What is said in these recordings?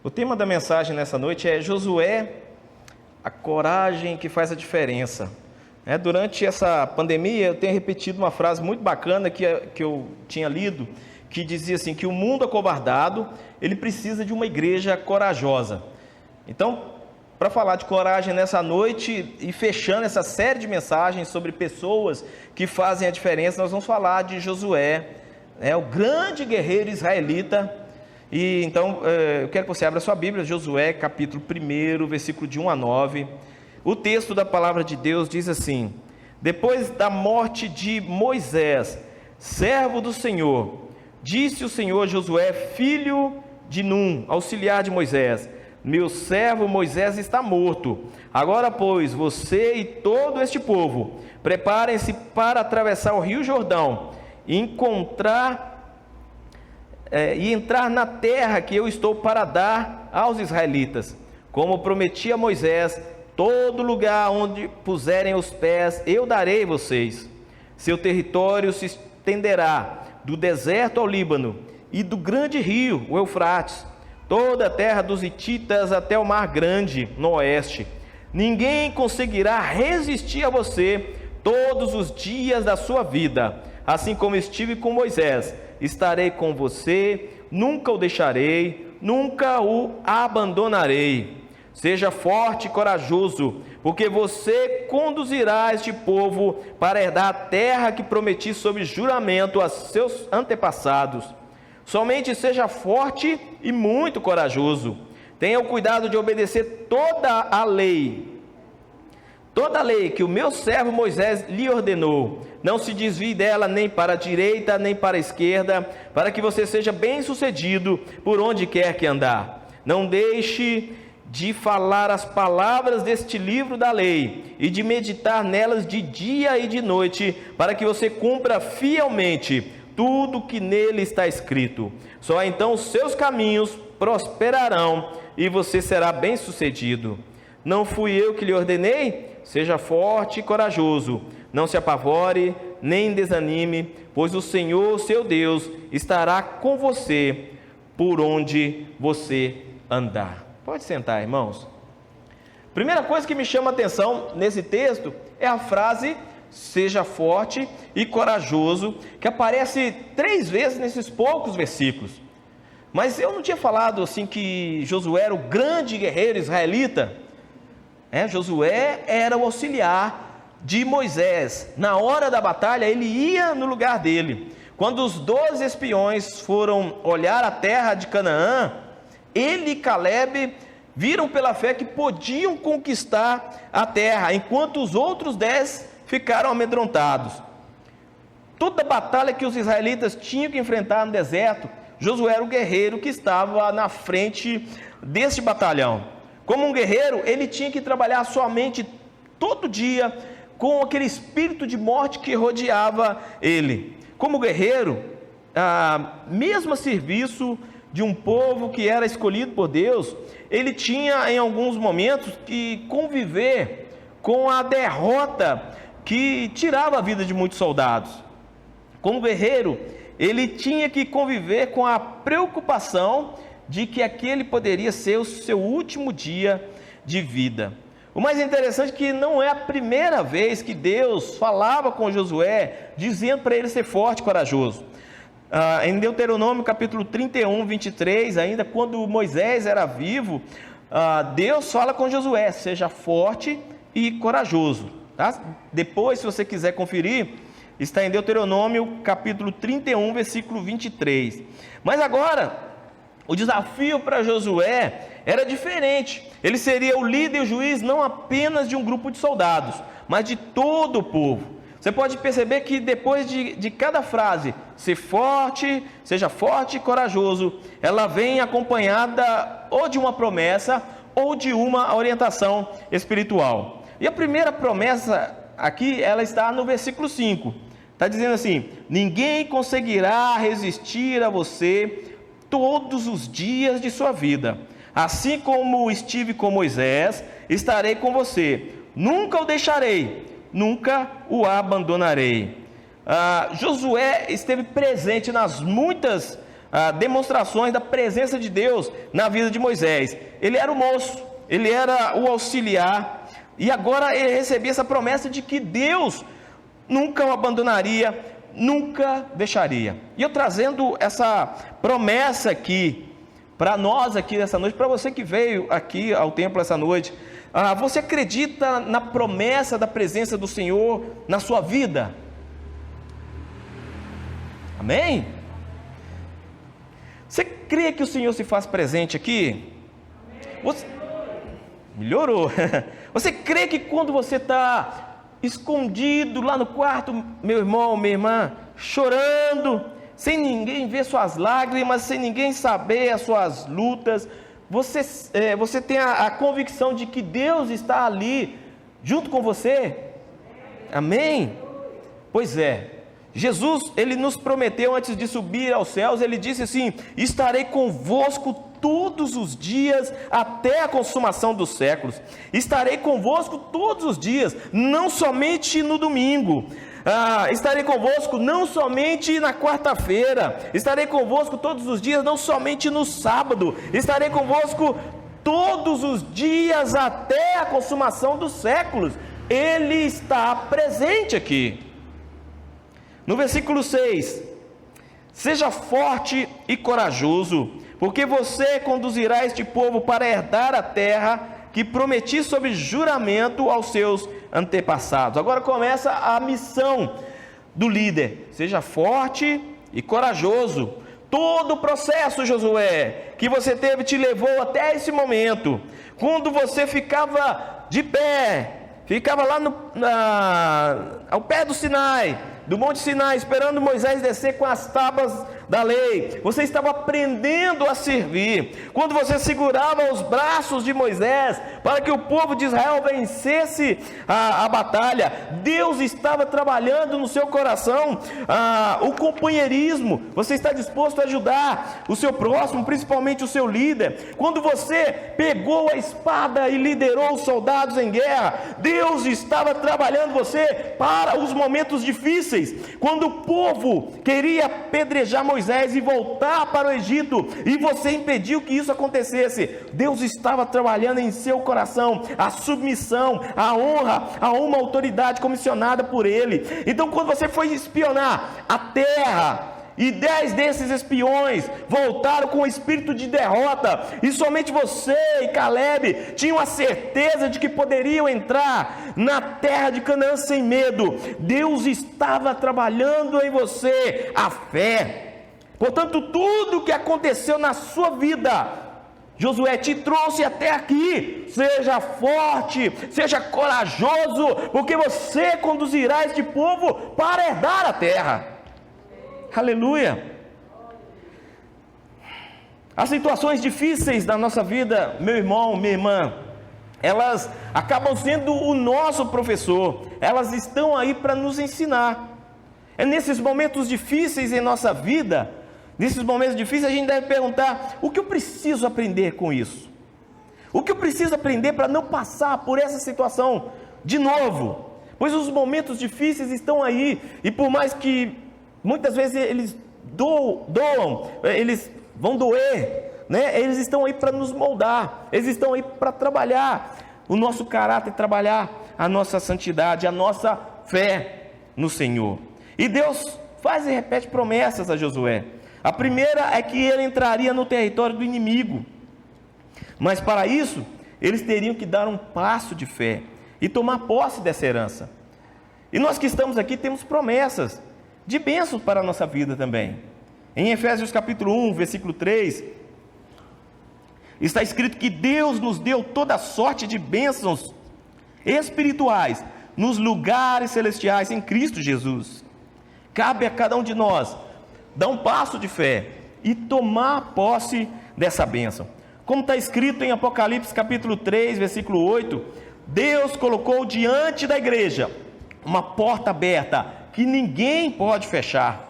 O tema da mensagem nessa noite é Josué, a coragem que faz a diferença. Durante essa pandemia, eu tenho repetido uma frase muito bacana que eu tinha lido, que dizia assim, que o mundo acovardado, ele precisa de uma igreja corajosa. Então, para falar de coragem nessa noite e fechando essa série de mensagens sobre pessoas que fazem a diferença, nós vamos falar de Josué, o grande guerreiro israelita. E então, eu quero que você abra sua Bíblia, Josué, capítulo 1, versículo de 1 a 9. O texto da palavra de Deus diz assim: depois da morte de Moisés, servo do Senhor, disse o Senhor a Josué, filho de Num, auxiliar de Moisés: meu servo Moisés está morto. Agora, pois, você e todo este povo, preparem-se para atravessar o rio Jordão e entrar na terra que eu estou para dar aos israelitas. Como prometi a Moisés, todo lugar onde puserem os pés, eu darei a vocês. Seu território se estenderá do deserto ao Líbano e do grande rio, o Eufrates, toda a terra dos hititas até o mar grande, no oeste. Ninguém conseguirá resistir a você todos os dias da sua vida. Assim como estive com Moisés, estarei com você, nunca o deixarei, nunca o abandonarei. Seja forte e corajoso, porque você conduzirá este povo para herdar a terra que prometi sob juramento a seus antepassados. Somente seja forte e muito corajoso. Tenha o cuidado de obedecer toda a lei que o meu servo Moisés lhe ordenou. Não se desvie dela nem para a direita, nem para a esquerda, para que você seja bem-sucedido por onde quer que andar. Não deixe de falar as palavras deste livro da lei e de meditar nelas de dia e de noite, para que você cumpra fielmente tudo que nele está escrito. Só então os seus caminhos prosperarão e você será bem-sucedido. Não fui eu que lhe ordenei? Seja forte e corajoso, não se apavore, nem desanime, pois o Senhor, seu Deus, estará com você por onde você andar. Pode sentar, irmãos. Primeira coisa que me chama a atenção nesse texto é a frase seja forte e corajoso, que aparece 3 vezes nesses poucos versículos. Mas eu não tinha falado assim que Josué era o grande guerreiro israelita. Josué era o auxiliar de Moisés. Na hora da batalha, ele ia no lugar dele. Quando os 12 espiões foram olhar a terra de Canaã, ele e Caleb viram pela fé que podiam conquistar a terra, enquanto os outros 10 ficaram amedrontados. Toda batalha que os israelitas tinham que enfrentar no deserto, Josué era o guerreiro que estava na frente deste batalhão. Como um guerreiro, ele tinha que trabalhar sua mente todo dia com aquele espírito de morte que rodeava ele. Como guerreiro, mesmo a serviço de um povo que era escolhido por Deus, ele tinha em alguns momentos que conviver com a derrota que tirava a vida de muitos soldados. Como guerreiro, ele tinha que conviver com a preocupação de que aquele poderia ser o seu último dia de vida. O mais interessante é que não é a primeira vez que Deus falava com Josué, dizendo para ele ser forte e corajoso. Em Deuteronômio capítulo 31, 23, ainda quando Moisés era vivo, Deus fala com Josué, seja forte e corajoso. Tá? Depois, se você quiser conferir, está em Deuteronômio capítulo 31, versículo 23. Mas agora, o desafio para Josué era diferente. Ele seria o líder e o juiz não apenas de um grupo de soldados, mas de todo o povo. Você pode perceber que depois de cada frase, seja forte e corajoso, ela vem acompanhada ou de uma promessa ou de uma orientação espiritual. E a primeira promessa aqui, ela está no versículo 5. Está dizendo assim: ninguém conseguirá resistir a você todos os dias de sua vida. Assim como estive com Moisés, estarei com você. Nunca o deixarei, nunca o abandonarei. Josué esteve presente nas muitas demonstrações da presença de Deus na vida de Moisés. Ele era o moço, ele era o auxiliar, e agora ele recebia essa promessa de que Deus nunca o abandonaria, nunca deixaria. E eu trazendo essa promessa aqui para nós aqui nessa noite, para você que veio aqui ao templo essa noite, você acredita na promessa da presença do Senhor na sua vida? Amém? Você crê que o Senhor se faz presente aqui? Melhorou. Você crê que quando você está escondido lá no quarto, meu irmão, minha irmã, chorando, sem ninguém ver suas lágrimas, sem ninguém saber as suas lutas, você tem a convicção de que Deus está ali junto com você? Amém? Pois é. Jesus, ele nos prometeu antes de subir aos céus, ele disse assim: estarei convosco todos os dias até a consumação dos séculos. Estarei convosco todos os dias, não somente no domingo. Estarei convosco não somente na quarta-feira. Estarei convosco todos os dias, não somente no sábado. Estarei convosco todos os dias até a consumação dos séculos. Ele está presente aqui. No versículo 6, seja forte e corajoso, porque você conduzirá este povo para herdar a terra que prometi sob juramento aos seus antepassados. Agora começa a missão do líder: seja forte e corajoso. Todo o processo, Josué, que você teve te levou até esse momento, quando você ficava de pé, ficava lá ao pé do Sinai, do Monte Sinai, esperando Moisés descer com as tábuas da lei. Você estava aprendendo a servir. Quando você segurava os braços de Moisés para que o povo de Israel vencesse a batalha, Deus estava trabalhando no seu coração o companheirismo. Você está disposto a ajudar o seu próximo, principalmente o seu líder. Quando você pegou a espada e liderou os soldados em guerra, Deus estava trabalhando você para os momentos difíceis. Quando o povo queria apedrejar Moisés e voltar para o Egito, e você impediu que isso acontecesse, Deus estava trabalhando em seu coração a submissão, a honra a uma autoridade comissionada por ele. Então, quando você foi espionar a terra, e 10 desses espiões voltaram com o espírito de derrota, e somente você e Caleb tinham a certeza de que poderiam entrar na terra de Canaã sem medo. Deus estava trabalhando em você a fé. Portanto, tudo o que aconteceu na sua vida, Josué te trouxe até aqui. Seja forte, seja corajoso, porque você conduzirá este povo para herdar a terra. Aleluia. As situações difíceis da nossa vida, meu irmão, minha irmã, elas acabam sendo o nosso professor. Elas estão aí para nos ensinar. É nesses momentos difíceis em nossa vida, nesses momentos difíceis a gente deve perguntar: o que eu preciso aprender com isso? O que eu preciso aprender para não passar por essa situação de novo? Pois os momentos difíceis estão aí, e por mais que muitas vezes eles doam, eles vão doer, né? Eles estão aí para nos moldar, eles estão aí para trabalhar o nosso caráter, trabalhar a nossa santidade, a nossa fé no Senhor. E Deus faz e repete promessas a Josué. A primeira é que ele entraria no território do inimigo, mas para isso eles teriam que dar um passo de fé e tomar posse dessa herança. E nós que estamos aqui temos promessas de bênçãos para a nossa vida também. Em Efésios capítulo 1, versículo 3, está escrito que Deus nos deu toda sorte de bênçãos espirituais nos lugares celestiais em Cristo Jesus. Cabe a cada um de nós dar um passo de fé e tomar posse dessa bênção. Como está escrito em Apocalipse capítulo 3, versículo 8, Deus colocou diante da igreja uma porta aberta que ninguém pode fechar.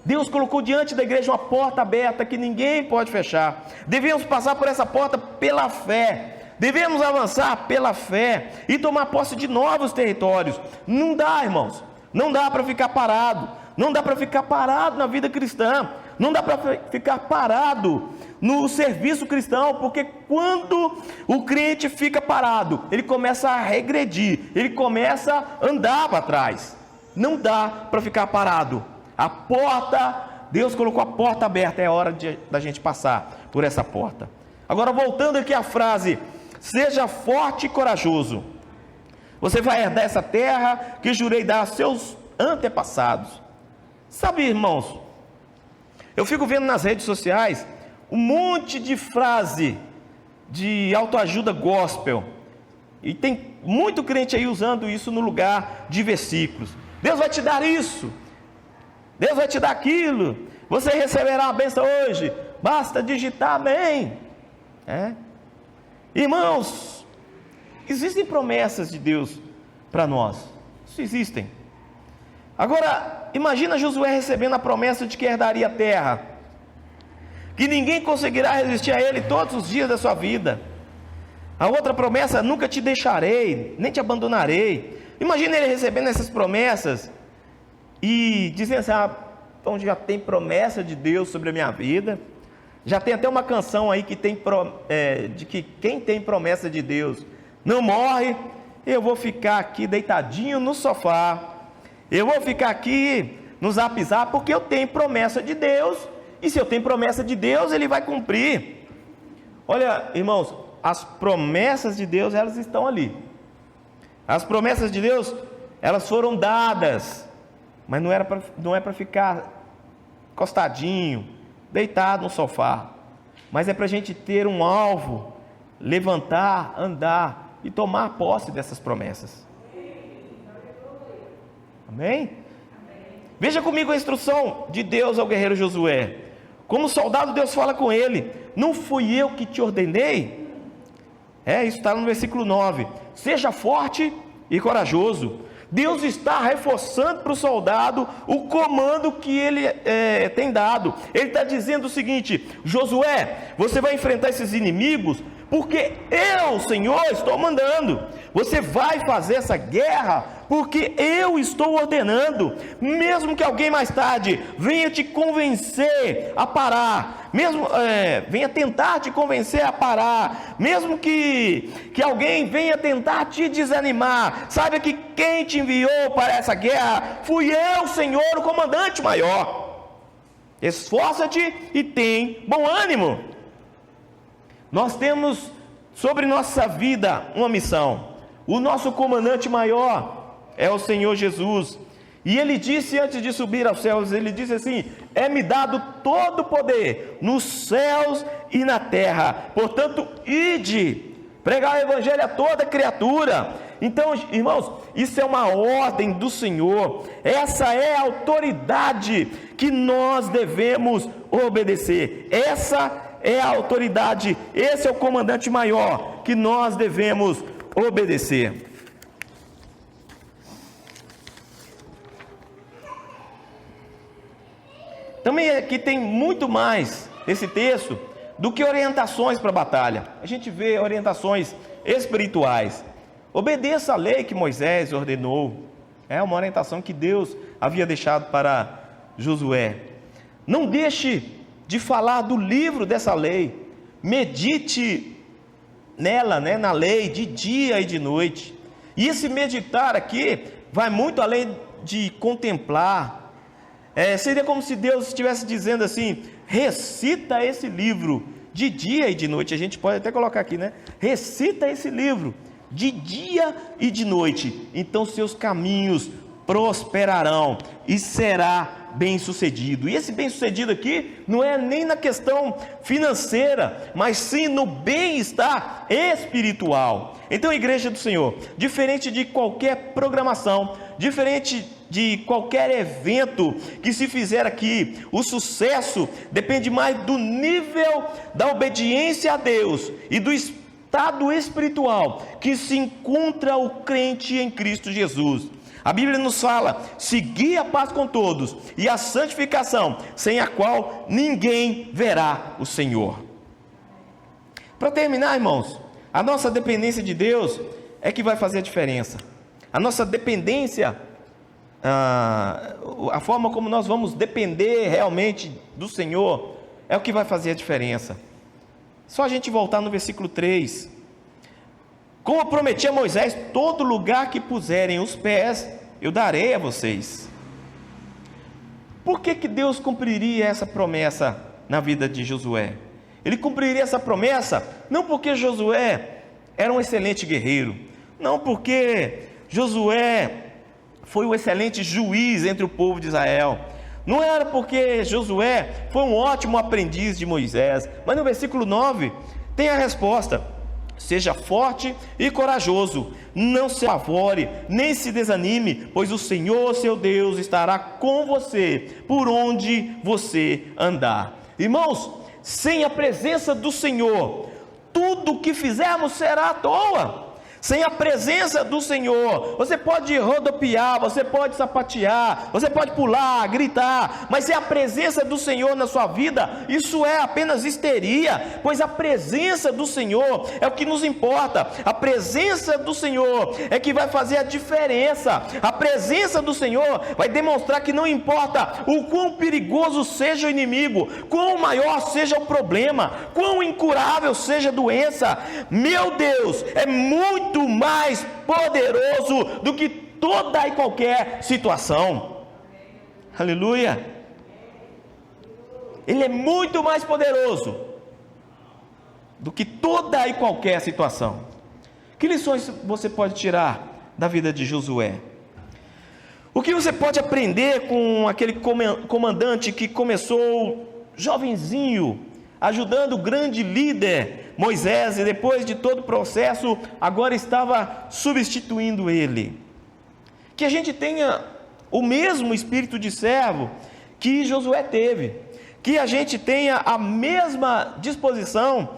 Deus colocou diante da igreja uma porta aberta que ninguém pode fechar. Devemos passar por essa porta pela fé. Devemos avançar pela fé e tomar posse de novos territórios. Não dá, irmãos, não dá para ficar parado. Não dá para ficar parado na vida cristã. não dá para ficar parado no serviço cristão, porque quando o crente fica parado, ele começa a regredir, ele começa a andar para trás. Não dá para ficar parado. A porta, Deus colocou a porta aberta, é hora da gente passar por essa porta. Agora, voltando aqui à frase, seja forte e corajoso. Você vai herdar essa terra que jurei dar a seus antepassados. Sabe, irmãos, eu fico vendo nas redes sociais um monte de frase de autoajuda gospel, e tem muito crente aí usando isso no lugar de versículos. Deus vai te dar isso, Deus vai te dar aquilo, você receberá a bênção hoje, basta digitar amém. Irmãos, existem promessas de Deus para nós, isso existem. Agora, imagina Josué recebendo a promessa de que herdaria a terra, que ninguém conseguirá resistir a ele todos os dias da sua vida. A outra promessa, nunca te deixarei, nem te abandonarei. Imagina ele recebendo essas promessas e dizendo assim, então já tem promessa de Deus sobre a minha vida. Já tem até uma canção aí que tem de que quem tem promessa de Deus não morre. Eu vou ficar aqui deitadinho no sofá, eu vou ficar aqui no Zap Zap, porque eu tenho promessa de Deus, e se eu tenho promessa de Deus, Ele vai cumprir. Olha, irmãos, as promessas de Deus, elas estão ali. As promessas de Deus, elas foram dadas, mas não é para ficar encostadinho, deitado no sofá, mas é para a gente ter um alvo, levantar, andar e tomar posse dessas promessas. Amém? Veja comigo a instrução de Deus ao guerreiro Josué. Como soldado, Deus fala com ele: não fui eu que te ordenei? Isso está no versículo 9. Seja forte e corajoso. Deus está reforçando para o soldado o comando que ele tem dado. Ele está dizendo o seguinte: Josué, você vai enfrentar esses inimigos porque eu, Senhor, estou mandando. Você vai fazer essa guerra porque eu estou ordenando. Mesmo que alguém mais tarde venha te convencer a parar, venha tentar te convencer a parar, mesmo que alguém venha tentar te desanimar, saiba que quem te enviou para essa guerra fui eu, Senhor, o comandante maior. Esforça-te e tem bom ânimo. Nós temos sobre nossa vida uma missão. O nosso comandante maior é o Senhor Jesus. E Ele disse antes de subir aos céus, Ele disse assim: é-me dado todo o poder nos céus e na terra. Portanto, ide, pregar o evangelho a toda criatura. Então, irmãos, isso é uma ordem do Senhor. Essa é a autoridade que nós devemos obedecer. Essa é a autoridade, esse é o comandante maior que nós devemos obedecer. Também aqui tem muito mais esse texto do que orientações para a batalha. A gente vê orientações espirituais. Obedeça a lei que Moisés ordenou. É uma orientação que Deus havia deixado para Josué. Não deixe de falar do livro dessa lei. Medite nela, na lei, de dia e de noite. E esse meditar aqui vai muito além de contemplar. Seria como se Deus estivesse dizendo assim: recita esse livro de dia e de noite. A gente pode até colocar aqui, recita esse livro de dia e de noite, então seus caminhos prosperarão e será bem-sucedido. E esse bem-sucedido aqui não é nem na questão financeira, mas sim no bem-estar espiritual. Então, igreja do Senhor, diferente de qualquer programação, diferente de qualquer evento que se fizer aqui, o sucesso depende mais do nível da obediência a Deus e do estado espiritual que se encontra o crente em Cristo Jesus. A Bíblia nos fala: seguir a paz com todos e a santificação, sem a qual ninguém verá o Senhor. Para terminar, irmãos, a nossa dependência de Deus é que vai fazer a diferença. A nossa dependência a forma como nós vamos depender realmente do Senhor, é o que vai fazer a diferença. Só a gente voltar no versículo 3. Como prometi a Moisés, todo lugar que puserem os pés, eu darei a vocês. Por que Deus cumpriria essa promessa na vida de Josué? Ele cumpriria essa promessa não porque Josué era um excelente guerreiro, não porque Josué foi um excelente juiz entre o povo de Israel, não era porque Josué foi um ótimo aprendiz de Moisés, mas no versículo 9 tem a resposta: seja forte e corajoso, não se apavore, nem se desanime, pois o Senhor seu Deus estará com você, por onde você andar. Irmãos, sem a presença do Senhor, tudo o que fizermos será à toa. Sem a presença do Senhor, você pode rodopiar, você pode sapatear, você pode pular, gritar, mas sem a presença do Senhor na sua vida, isso é apenas histeria, pois a presença do Senhor é o que nos importa. A presença do Senhor é que vai fazer a diferença. A presença do Senhor vai demonstrar que não importa o quão perigoso seja o inimigo, quão maior seja o problema, quão incurável seja a doença, meu Deus é muito mais poderoso do que toda e qualquer situação. Aleluia. Ele é muito mais poderoso do que toda e qualquer situação. Que lições você pode tirar da vida de Josué? O que você pode aprender com aquele comandante que começou jovenzinho, ajudando o grande líder Moisés, e depois de todo o processo, agora estava substituindo ele? Que a gente tenha o mesmo espírito de servo que Josué teve, que a gente tenha a mesma disposição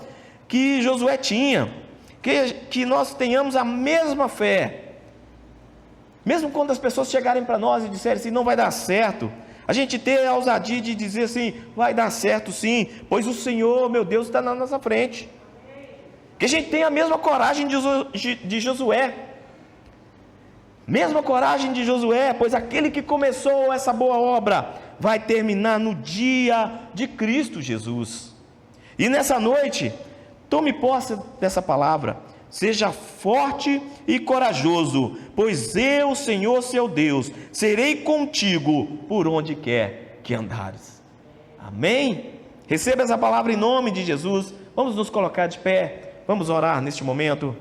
que Josué tinha, que nós tenhamos a mesma fé, mesmo quando as pessoas chegarem para nós e disserem assim, não vai dar certo, a gente ter a ousadia de dizer assim, vai dar certo sim, pois o Senhor, meu Deus, está na nossa frente. Que a gente tenha a mesma coragem de Josué, mesma coragem de Josué, pois aquele que começou essa boa obra, vai terminar no dia de Cristo Jesus. E nessa noite, tome posse dessa palavra, seja forte e corajoso, pois eu, Senhor seu Deus, serei contigo por onde quer que andares. Amém? Receba essa palavra em nome de Jesus. Vamos nos colocar de pé, vamos orar neste momento.